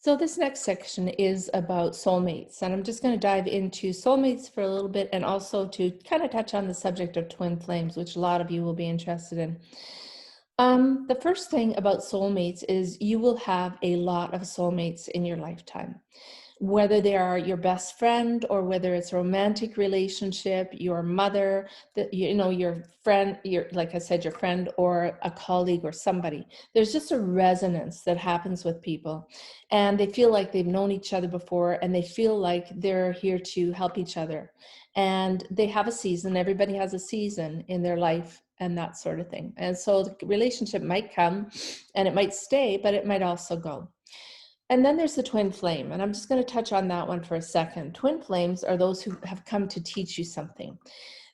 So this next section is about soulmates, and I'm just going to dive into soulmates for a little bit and also to kind of touch on the subject of twin flames, which a lot of you will be interested in. The first thing about soulmates is you will have a lot of soulmates in your lifetime. Whether they are your best friend or whether it's a romantic relationship, your mother, your friend, like I said, your friend or a colleague or somebody. There's just a resonance that happens with people, and they feel like they've known each other before, and they feel like they're here to help each other. And they have a season. Everybody has a season in their life and that sort of thing. And so the relationship might come and it might stay, but it might also go. And then there's the twin flame, and I'm just going to touch on that one for a second. Twin flames are those who have come to teach you something.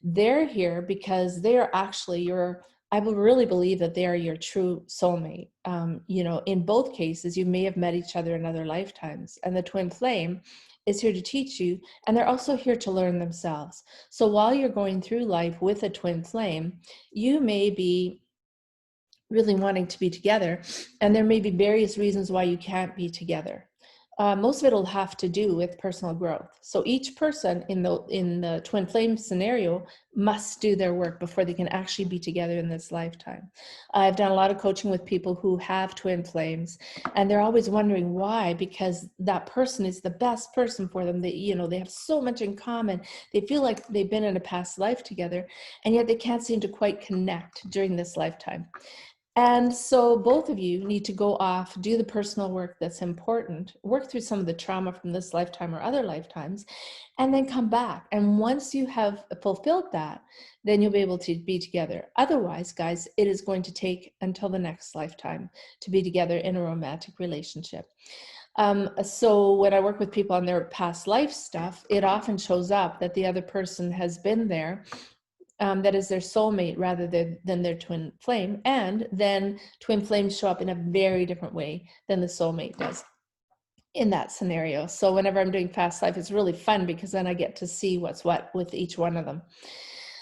They're here because they are actually I will really believe that they are your true soulmate. In both cases, you may have met each other in other lifetimes, and the twin flame is here to teach you, and they're also here to learn themselves. So while you're going through life with a twin flame, you may be really wanting to be together, and there may be various reasons why you can't be together. Most of it will have to do with personal growth. So each person in the twin flame scenario must do their work before they can actually be together in this lifetime. I've done a lot of coaching with people who have twin flames, and they're always wondering why, because that person is the best person for them. They have so much in common. They feel like they've been in a past life together, and yet they can't seem to quite connect during this lifetime. And so both of you need to go off, do the personal work that's important, work through some of the trauma from this lifetime or other lifetimes, and then come back. And once you have fulfilled that, then you'll be able to be together. Otherwise, guys, it is going to take until the next lifetime to be together in a romantic relationship. So when I work with people on their past life stuff, it often shows up that the other person has been there. That is their soulmate rather than their twin flame. And then twin flames show up in a very different way than the soulmate does in that scenario. So whenever I'm doing past life, it's really fun because then I get to see what's what with each one of them.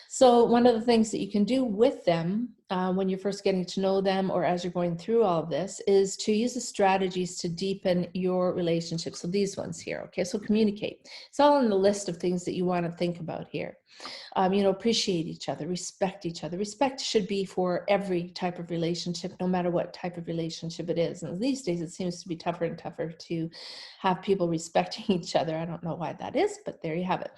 So one of the things that you can do with them when you're first getting to know them or as you're going through all of this is to use the strategies to deepen your relationship. So these ones here, okay? So communicate. It's all on the list of things that you want to think about here. Appreciate each other, respect each other. Respect should be for every type of relationship, no matter what type of relationship it is. And these days, it seems to be tougher and tougher to have people respecting each other. I don't know why that is, but there you have it.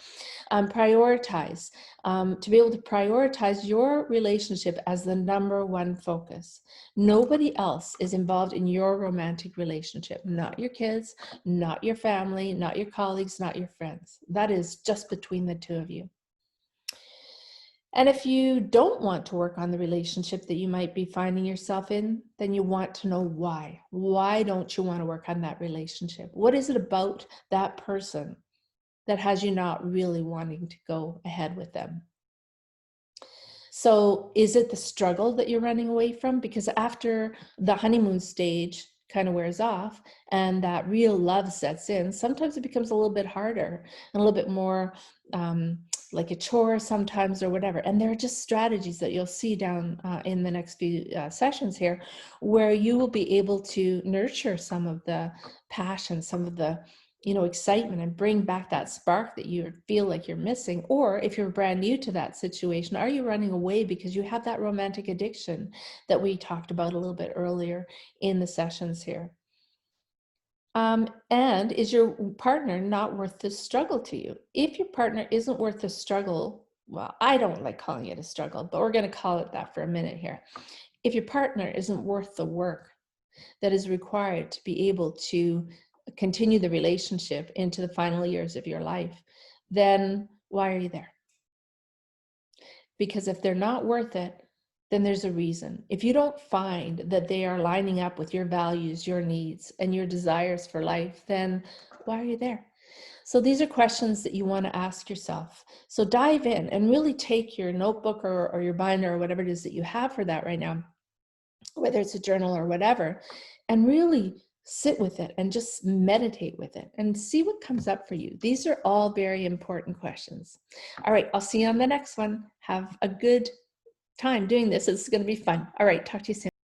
Prioritize. To be able to prioritize your relationship as the number one focus. Nobody else is involved in your romantic relationship. Not your kids, not your family, not your colleagues, not your friends. That is just between the two of you. And if you don't want to work on the relationship that you might be finding yourself in, then you want to know why. Why don't you want to work on that relationship? What is it about that person that has you not really wanting to go ahead with them? So is it the struggle that you're running away from? Because after the honeymoon stage kind of wears off and that real love sets in, sometimes it becomes a little bit harder and a little bit more like a chore sometimes or whatever. And there are just strategies that you'll see down in the next few sessions here where you will be able to nurture some of the passion, some of the excitement, and bring back that spark that you feel like you're missing. Or if you're brand new to that situation, are you running away because you have that romantic addiction that we talked about a little bit earlier in the sessions here? And is your partner not worth the struggle to you? If your partner isn't worth the struggle, well, I don't like calling it a struggle, but we're going to call it that for a minute here. If your partner isn't worth the work that is required to be able to continue the relationship into the final years of your life, then why are you there? Because if they're not worth it, then there's a reason. If you don't find that they are lining up with your values, your needs, and your desires for life, then why are you there? So these are questions that you want to ask yourself. So dive in and really take your notebook or your binder or whatever it is that you have for that right now, whether it's a journal or whatever, and really sit with it and just meditate with it and see what comes up for you. These are all very important questions. All right, I'll see you on the next one. Have a good time doing this. It's going to be fun. All right, talk to you soon.